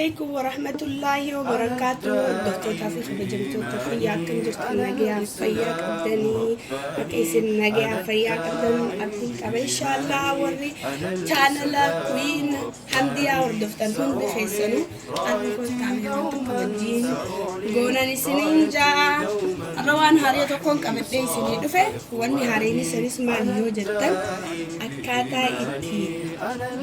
عليكم ورحمة الله وبركاته. الدكتور توفيق بجمتو تفيا كم جرت النجاة فيا قدني مكيس النجاة فيا قدن أبيك إن شاء الله وري channel كوين حمدية وردفتن هون بخيسنو أنا كنت عاملة توجين قونا نسنين جا روان هاري تكون كمتي سنين دفع واني هاريني سنس ماليو جدا أكاتا إتي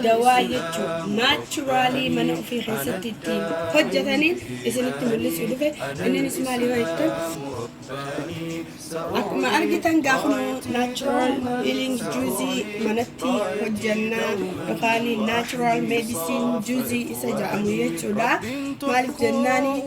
دوايتو naturally من في خيسة التيم حجتني إذا نتملس يدفع إني نسمع لي ويتم أكما أرجتن قاخنو natural healing juicy منتي حجنا يقالي natural medicine juicy إسجع أمويتشو لا مالك جناني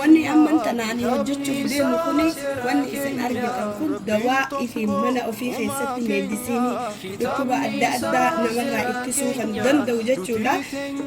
واني أمن تناني حجتشو بدي مكوني واني إذا أرجتن كل دواء في منع في خيسة medicine يكتبا أدى نملا اتسوفا دم دوجتشو لا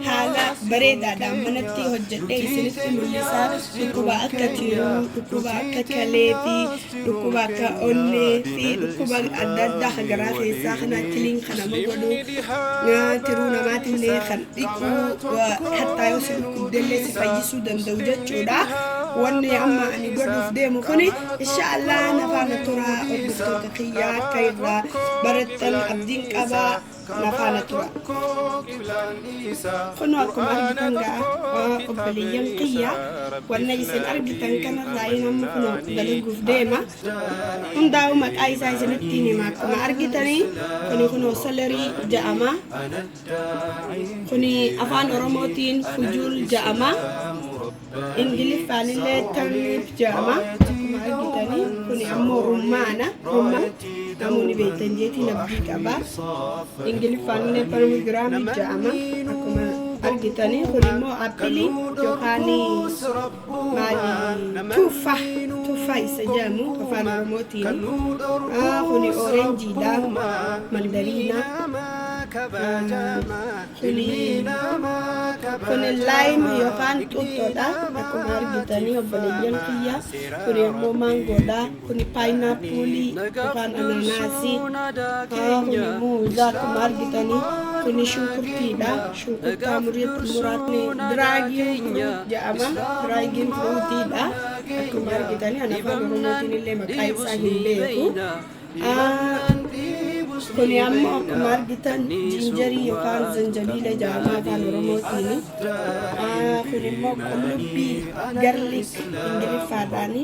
حالا بريدا دامنتي هجتي سنتي ملسا ركوبا أكتيرو ركوبا أكتكاليتي ركوبا كأوليتي ركوبا أدادا خجراتي ساخنا تلين خنا مغدو ترونا ماتلي خلقو وحتى يوصل كدلة سفايسو دم دوجتشو لا واني أما أني قدو فديمو كوني إن شاء الله نفعنا ترى أردفتو تقيا كيرا برتن أبدين كبا نفعنا ترى كنا أكم أرجتنجا وقبليين قيا والنجسين أرجتن كان الرأينا مكنا دلقو فديما هم داو مك أي سايز نتيني معكم أرجتني كنا سلري جاما كني أفان أرموتين فجول جاما إنجلي فانيلة ترنيب جاما كما أرجتني كني أمو رمانا أموني بيتنجيتي نبدي كبا إنجلي فانيلة برمجرام جاما كما أرجتني كني مو أبلي جوكاني مالي توفا يسجامو كفان أرموتين كني أورنجي دا مندرينا كن اللايم يوكان توتو دا أكو مارجتاني وبليان كيا كن يمو مانغو دا كن باينابولي يوكان أناناسي كن موزا أكو مارجتاني كن شوكرتي دا شوكرتا مراتني دراجين جاما دراجين فروتي دا أكو مارجتاني أنا فاهم اللي مكايسا هنبيكو كوني أمو مارجتان جينجري يوكان زنجبيل جاما كان رموتيني كوني مو كلوبي غارليك إنجلي فاداني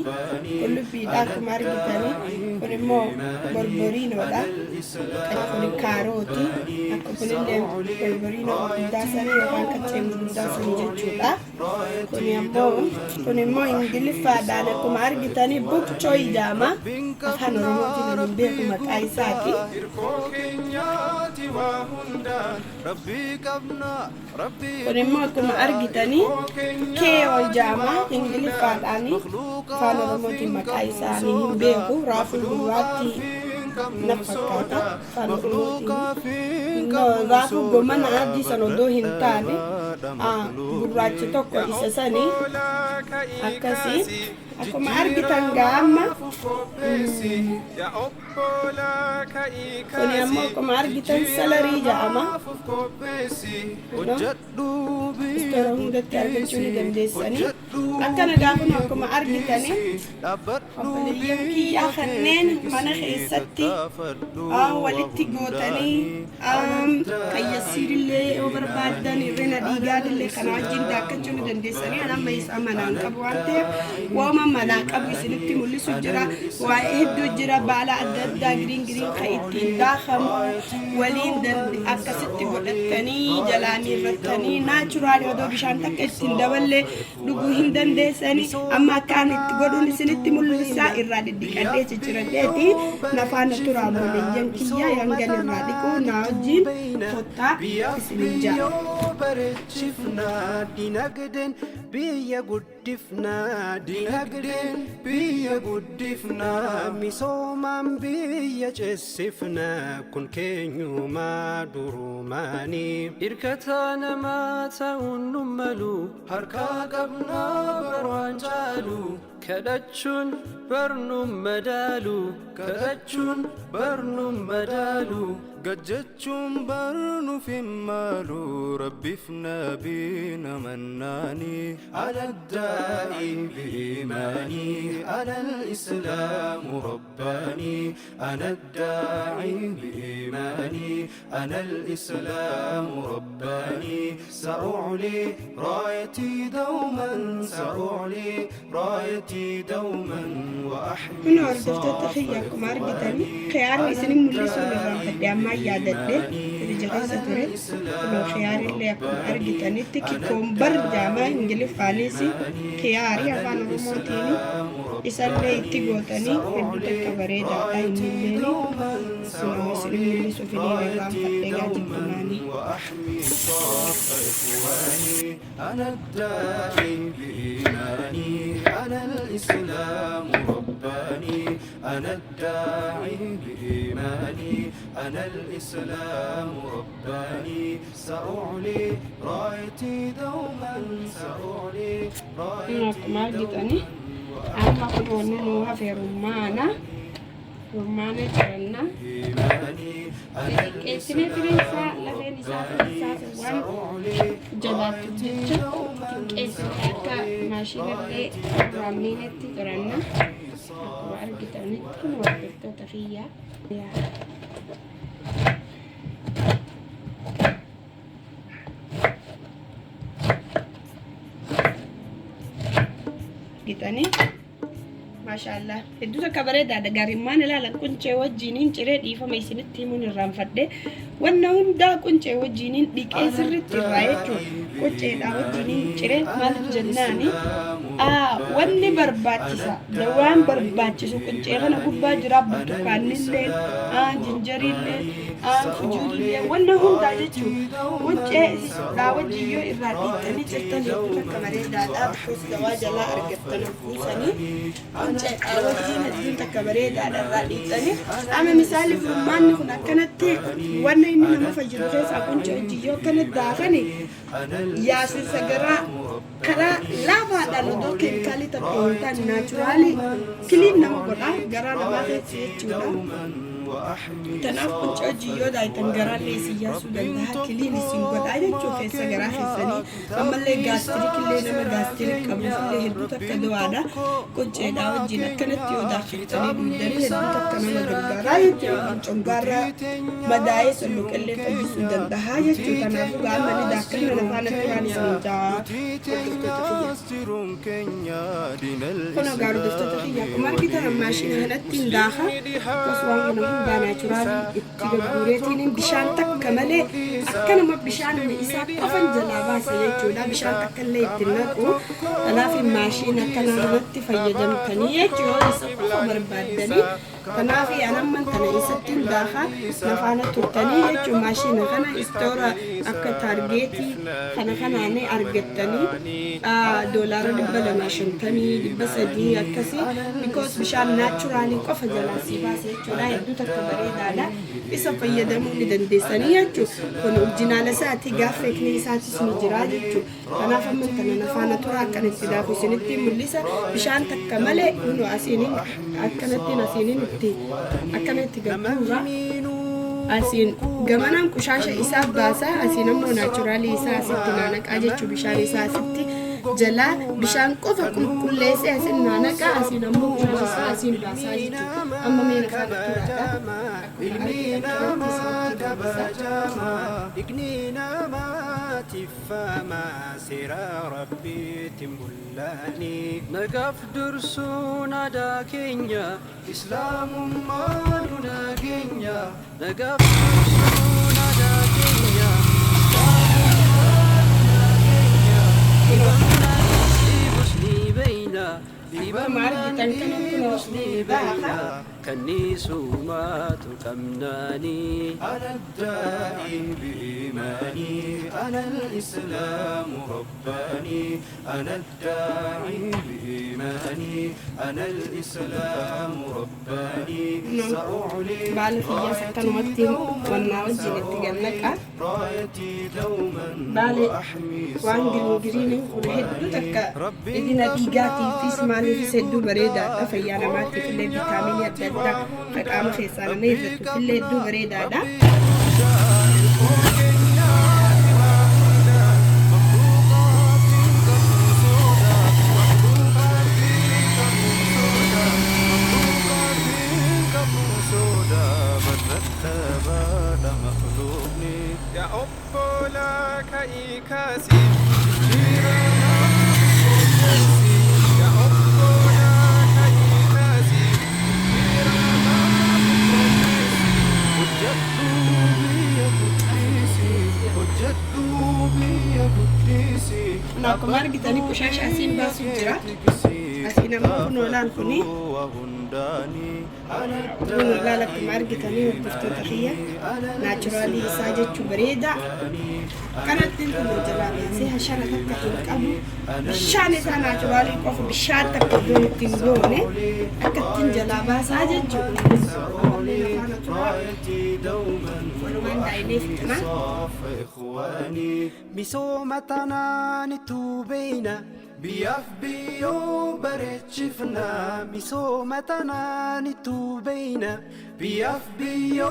كلوبي داك مارجتاني كوني مو بربرينو دا كوني كاروتي كوني لم بربرينو داساني يوكان كتشيم داساني جتشودا كوني مو إنجلي فاداني كو مارجتاني بوك تشوي جاما كان رموتيني نبيكو مكايساكي ونمو كما أرجتني كي والجامع إنجلي فاداني فانا رموتي مكايساني هنبيكو رافو الواتي نفكاتا فانا رموتي رافو بمنا عدي سنودو هنتاني براتي توكو إساساني أكاسي أكو ما أرجتن جامع كوني أمو كما أرجتن سلري جامع استرهم دتي أرجتوني دم ديساني أكنا جامع كما أرجتني أبليين كي أخنين منا خيستي ولدتي جوتني كي يصير اللي أوبر بعدني رنا ديجاد اللي كنا عجين داكتوني دم ديساني أنا ما يسمعنا كبوانته وما ملاك أبي سنتي مولي سجرا وإهدو جرا بالا أددا جرين خيتين داخم ولين دن أكستي بولتني جلاني رتني ناتشورالي ودو بشان تكتين دولي لغوهن دن ديساني أما كانت قدون سنتي مولي سا إرادي ديك أديت جردتي نفانا ترى مولي ينكيا ينغن الراديكو ناجين فتا سنجا بيا قدفنا دينقدن بيا قدفنا ميسومان بيا جسفنا كن كينيو ما دروماني إركتانا ما تاون نملو هركا قبنا بروان جالو كدتشون برنم مدالو كدتشون برنم مدالو قجتشم برنو في مالو ربي فنا بينا مناني أنا الداعي بإيماني أنا الإسلام رباني أنا الداعي بإيماني أنا الإسلام رباني سأعلي رايتي دوما سأعلي رايتي دوما وأحمي من عرض تخيّاكم أرجتني خيار يسلم مليسون الرام ما يعدده رجال سترة لو خيار اللي يكون أرجتني تكيكم برجع ما إنجلي فانيسي خياري أفان رموتيني إسالي تيجوتني بدك بريدة أينيني سلام سلم مليسون في الرام فتيجا جبناني وأحمي صاف إخواني أنا الداعي بإيماني أنا الإسلام رباني أنا الداعي بإيماني أنا الإسلام رباني سأعلي رايتي دوما سأعلي رايتي دوما أما كنونو في رمانة جرنا إسمه فرنسا لفين إساس وان جلات جتة إسكا ماشي لفي رامينة جرنا وأرجتني كل وقت تخيّا gitani maashaallah hedduu takka bareedaadha garimmaan ilaalan quncee wajjiniin ciree dhiifama isinitti himuun irraanfadhe wanna hundaa quncee wajjiniin dhiqee sirritti irraa jechuudha quceedhaa wajjiniin ciree maaliif jennaani wanni barbaachisa waan barbaachisu quncee kana gubbaa jira burtukaanillee jinjariillee fujuurillee wanna hundaa jechuudha quncee dhaa wajjiyyoo irraa dhiittanii cirtan hedduu takka bareedaadha bikuus gawaa jalaa argattan buusanii wajjin hedduu takka bareedaadha irraa dhiittanii ama misaali furmaanni kun akkanatti wanna inni nama fayyadu keessaa quncee wajjiyyoo akkana daakani yaasisa garaa karaa laafaadhaan odoo keemikaalii tokko hin taane naachuraalii kiliin nama godha garaa namaa keessa jechuudha. Tanaaf quncee wajjiyyoo daaytan garaallee isin yaasuu danda'a kiliin isin godhaa jechuu keessa garaa keessanii ammallee gaastiriikillee nama gaastirik qabuufillee hedduu takka du'aadha qunceedhaa wajjin akkanatti yoo daakkiftanii duudanii hedduu takka nama gargaaraa jechuudha congaarraa madaa'ee solloqallee fayyisuu danda'a jechuu kanaafuu gaamalli daakkalina lafaanatti waan isin kun agaaru doftota kiyya akkuma argitan maashina kanatti hin daakaa akkasumaan kana hundaa naachuraalii itti gurgureetiin bishaan takka malee akka nama bishaan isaa qofan jalaa baasa jechuudha bishaan takka illee itti naqu kanaaf maashina akkana kanatti fayyadamtanii jechuudha isa qofa barbaaddanii kanaaf anamman kana isatti daakaa lafaana turtanii jechuudha maashina kana istoora akka taargeetii kana kanaanii argattanii doolaara 250 300 akkasii because bishaan naachuraalii qofa jalaa si baasa jechuudha hedduu takka bareedaadha isa fayyadamuu ni dandeessanii jechuudha kun orjinaala isaati gaafa feeknii isaatis ni jira jechuudha kanaaf amma kana lafaana tura akkanatti daaku isinitti mul'isa bishaan takka malee nu asiiniin akkanatti asiiniin itti akkanatti gabbuura asiin gamanaan qushaasha isaa baasa asiin ammoo naachuraalii isaa asitti naanaqaa jechuudha bishaan isaa asitti jala bishaan qofa qulqulleessee asiin naanaqaa asiin ammoo qushaasha isaa asiin baasaa jechuudha amma mee lafaana turaadha Ignina matifama sira rabbi timbulani nagaf dursuna da Kenya Islamum maduna Kenya nagaf dursuna da Kenya كنيسو ما تكمناني أنا الداعي بإيماني أنا الإسلام رباني أنا الداعي بإيماني أنا الإسلام رباني سأعلي baala sakkan waqtiin wannaa wajjin itti gallaqa baale waan giriin kun hedduu takka idina dhiigaatiifis maaliifis hedduu bareedaadha fayyaa namaatiif illee vitaaminii adda addaa qaama keessaa nama irrattu illee hedduu bareedaadha يا أبولا كايكاسي يا أبولا كايكاسي أنا كمان قلت لك وشاش أسين باسو جرا أسين أما كنا ولا نكوني لا لا كمان قلت لي وقفت تخية ناتشرالي ساجد بريدة كانت تلك الجلابية سيها شرة تكتب أبو الشان إذا ناتشرالي قف بالشان تكتب تنقوني أكتب جلابة ساجد مسومتنا نتوبينا بياف بيو برتشفنا مسومتنا نتوبينا بياف بيو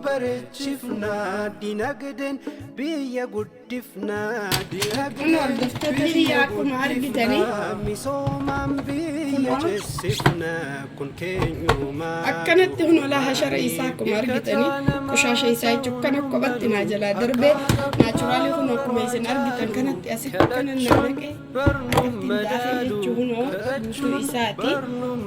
برتشفنا دينقدن بيا قدفنا دينقدن بيا قدفنا مسوما بيا جسفنا كن كينيوما أكنت هنا لها شرعي ساكم أرجتني كشاشة يساعد كنا كبتنا جلا دربه ناتشرالي هنا كميسن أرجتن كانت أسيت كنا نرجع داخل جهنو تو إساتي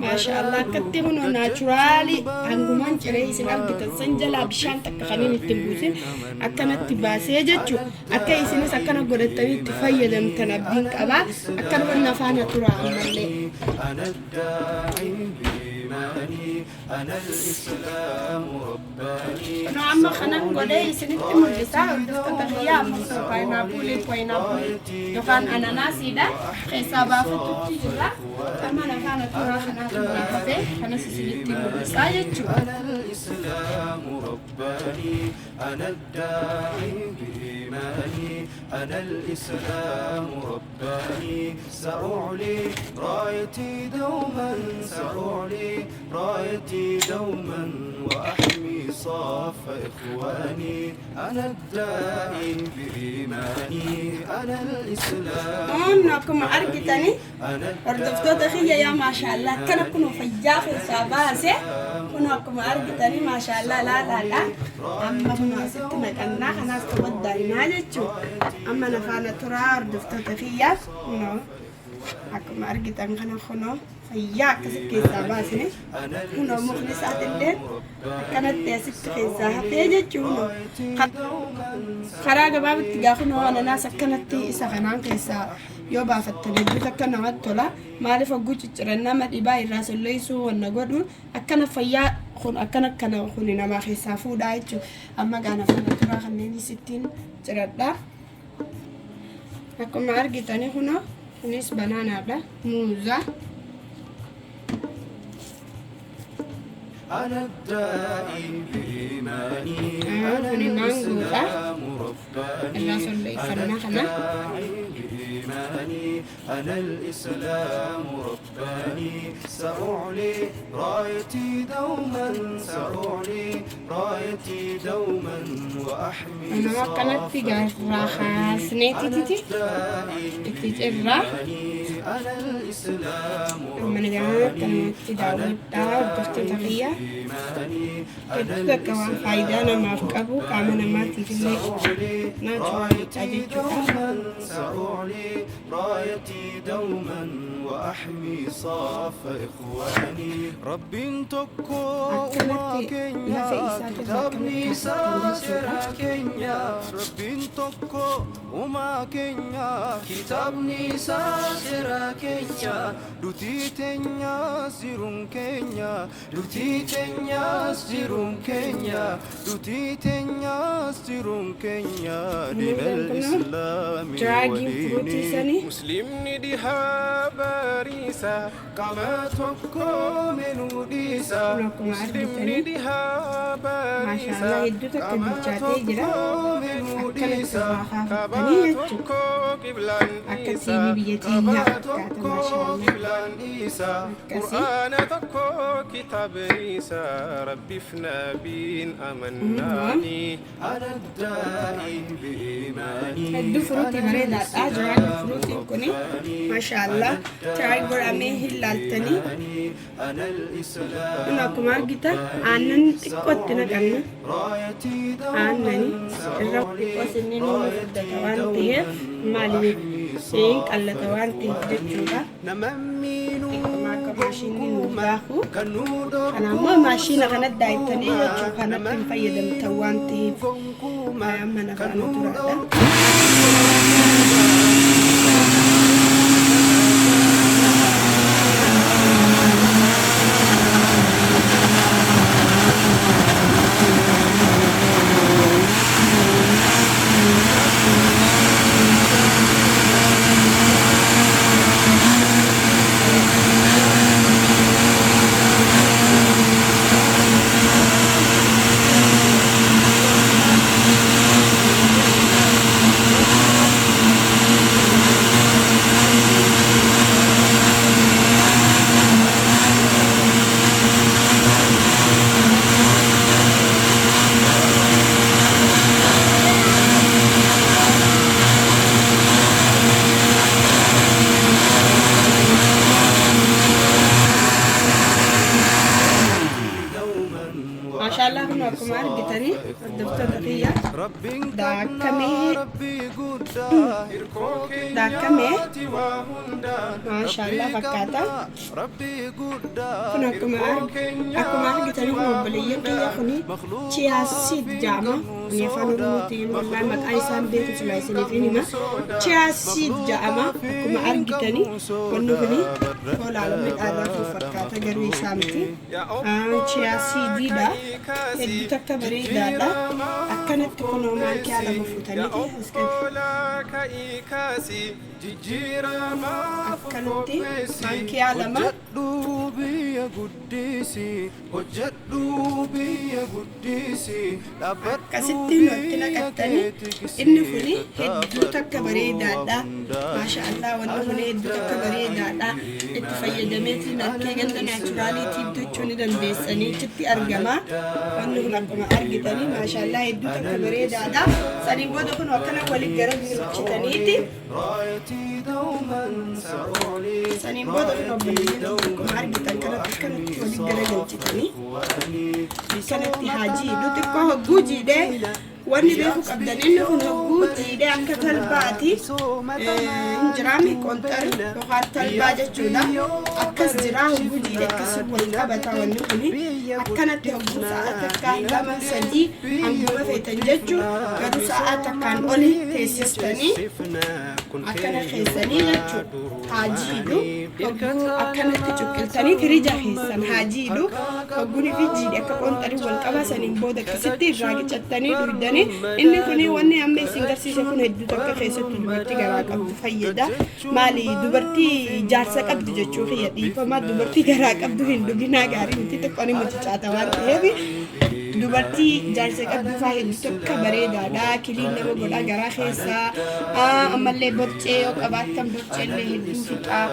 ما شاء الله كتبنا ناتشرالي عنكمان شرعي سنرجع سنجلا بشان تكخنين التبوسين أكنت تباسي جتشو أكيسين سكنا قدرتني تفيد متنبين كبا أكنا نفعنا ترى عملي أنا الداعي بإيماني أنا الإسلام رباني نعم خنا قدي سنت مجلسة تتخيا مصر باينابول يقان أناناسي ده حسابا فتوتي جلا أما نفعنا ترى خنا كبا خنا سسلت مجلسة يجوا أنا الإسلام رباني أنا الداعي بإيماني أنا الإسلام رباني سأعلي رايتي دوما سأعلي رايتي دوما وأحمي صاف إخواني أنا الداعي بإيماني أنا الإسلام ناكم أرجتني أردفتو تخيا يا ما شاء الله كنا كنا فجاف الساباسة كنا أرجتني ما شاء الله لا أما كنا ستنا كنا استودع ناجتشو أما نفعنا ترى أردفتو تخيا أكم أرجتني كنا فياك سكي ساباسني هنا مخلصات الليل كانت تسكت خيزها تيجي هنا خراج باب تجاهنا أنا ناس كانت إسخنان كيسا يوبا فتلبي تكنا متلا ما عرف أقول ترى ما يباي الراس اللي يسوى والنجود أكنا فيا خن أكنا كنا خننا ما خيسا فودايتشو أما كان فينا ترى خليني 60 ترى لا أكم أرجتني هنا نيس بنانا بلا موزة أنا الداعي بإيماني أنا الإسلام رباني أنا الداعي بإيماني أنا الإسلام رباني سأعلي رايتي دوما سأعلي رايتي دوما وأحمي أنا ما كانت تجارة خاصني تتجرى أنا الإسلام من جانا كانت تداوي دار تفتتغية كده كمان فايدة أنا ما أفكره كمان ما تيجي ناتشورالي تاجيتشو سأعلي رايتي دوما وأحمي صاف إخواني رب تكو وما كينيا كتابني ساسرا كينيا رب تكو وما كينيا كتابني ساسرا كينيا دوتي تنيا سيرون كينيا دوتي تنيا سيرون كينيا دوتي تنيا سيرون كينيا دين الإسلام وديني مسلمني ديها باريسا كما تكو من وديسا مسلمني ديها باريسا كما تكو من وديسا كما تكو قبلان إيسا كما تكو قبلان إيسا قرآن تكو كتاب عيسى ربي فنا بين أمناني أنا الدائم بإيماني هدو فروتي بريدة أجرى فروتي كوني ما شاء الله تعال برامي هلالتني أنا الإسلام أنا كمار جيتا أنن تكوتنا كنا أنني الرب وسنين مفدة وانتيه مالي سين كلا توانتيه جتشولا معك ماشيني نوباخو أنا ما ماشينا كانت دايتني جتشو كانت تنفيد متوانتيه أما أنا كانت ترادا ما شاء الله كنا كمار جتني الدكتور دقيقة داكمي ما شاء الله فكاتا كنا كمار جتني موبلية قيا خني تيا سيد جامع نيفانو روتين والله ما كايسان بيت سلايسني فيني ما تيا سيد جامع كمار جتني ونوبني ولا على من أعرف فكاتا جروي سامتي تيا سيد دا hedduu takka bareedaadha akkanatti kunoo maankii ala mafutaniiti akkanatti maankii alama akkasitti nutti naqattanii inni kuni hedduu takka bareedaadha maashaallah wanni kuni hedduu takka bareedaadha itti fayyadameeti nakkee ganda naachuraaliitiif jechuu ni dandeessanii achitti argama wanni kun akkuma argitanii maashaallah hedduu takka bareedaadha saniin booda kun akkana waliin gara biirchitaniiti saniin booda kun obboleeyyan akkuma argitan kanatti waliin gara galchitanii kanatti haajii xiqqoo hogguu jiidhee wanni beeku qabdan inni kun hogguu jiidhee akka talbaati injiraami qonxari yookaan talbaa jechuudha akkas jiraa hogguu jiidhee akkasii wal qabata wanni kuni akkanatti hogguu sa'a takkaan lama sadii hanguma feetan jechuun garuu sa'a takkaan oli teessistanii akkana keessanii jechuudha haajiidhu hogguu akkanatti cuqqiltanii firija keessan haajiidhu hogguun fi jiidhee akka qonxari wal qaba saniin booda akkasitti irraa qicattanii dhuydanii inni kuni wanni amma isin garsiise kun hedduu takka keessatti dubartii garaa qabdu fayyada maali dubartii jaarsa qabdu jechuu kiyya dhiifama dubartii garaa qabdu hin dhuginaa gaarii miti xiqqoon mucicaata waan ta'eef dubartii jaarsa qabdu faa hedduu takka bareedaadha kiliin nama godha garaa keessaa ammallee borcee yoo qabaattan borceellee hedduu fixaa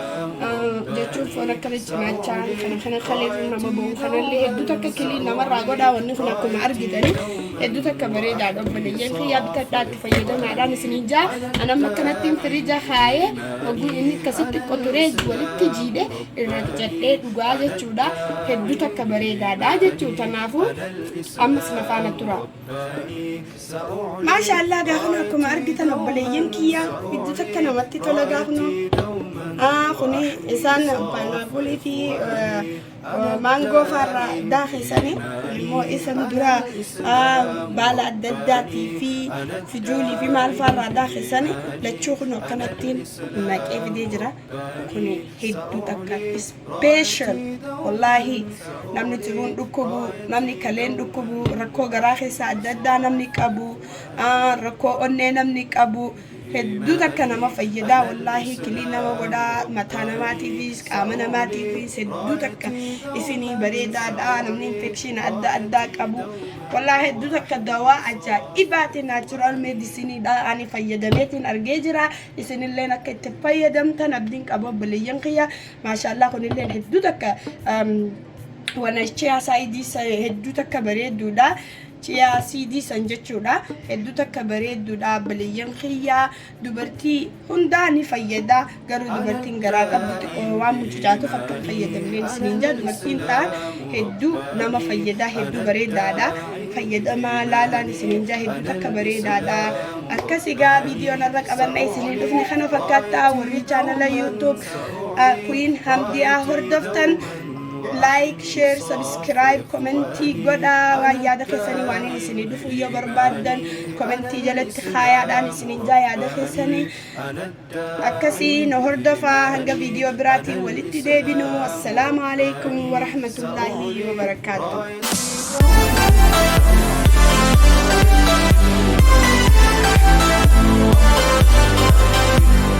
jechuun foon akkana cinaachaa kana kaleefu nama bo'u kanallee hedduu takka kiliin namarraa godhaa wanni kun akkuma argitanii hedduu takka bareedaadha obboleeyyan kiyyaa bitadhaatti fayyadamaadhaan isiniin jaa anamma akkanattiin firija kaayee hogguu inni akkasitti qoturee walitti jiidhe irra qicadhee dhugaa jechuudha hedduu takka bareedaadha jechuu kanaafuu ammas na faana tura maashaallah gaafuma akkuma argitan obboleeyyan kiyyaa hedduu takka namatti tola gaafuma kuni isaan paanaapulii fi maangoo farraa daakisanii immoo isan dura baala adda addaatii fi fijuulii fi maal farraa daakisanii lachuu kun akkanattiin naqee fidee jira kun hedduu takka special wallaahi namni tiruun dhukkubu namni kaleen dhukkubu rakkoo garaa keessa adda addaa namni qabu rakkoo onnee namni qabu hedduu takka nama fayyadaa wallaahi kilii nama godhaa mataa namaatiifis qaama namaatiifis hedduu takka isinii bareedaadha namni infekshin adda addaa qabu wallaahi hedduu takka dawaa ajaa'ibaati naachuraal meedisiniidha ani fayyadameetiin argee jira isinilleen akka itti fayyadamtan abdiin qaba obboleeyyan kiyya maashaallah kunilleen hedduu takka وانا chia saayidii hedduu takka bareedduudha. chia sidii san jechuudha hedduu takka bareedduudha. Baliyyan khiyyaa dubartii hundaa ni fayyada. Garuu dubartiin garaa qabdu waan mucucaatuuf akka fayyadamneen isiniin jaa. Dubartiin ta'an hedduu nama fayyada, hedduu bareedaadha. Fayyadamaa laalaan isiniin jaa hedduu takka bareedaadha. Akkas egaa viidiyoon irra qabanna isinii dhufne kana fakkaata. Warri chaanala YouTube Queen Hamdiyaa hordoftan like, share, subscribe, commenti godha. Waan yaada keessanii waan isinii dhufu yoo barbaadan commenti jalatti kaayaadhaan isiniin jaa yaada keessanii. Akkasii nu hordofaa hanga viidiyoo biraatiin walitti deebinu. Assalaamu alaykum wa rahmatullaahi wa barakaatuh.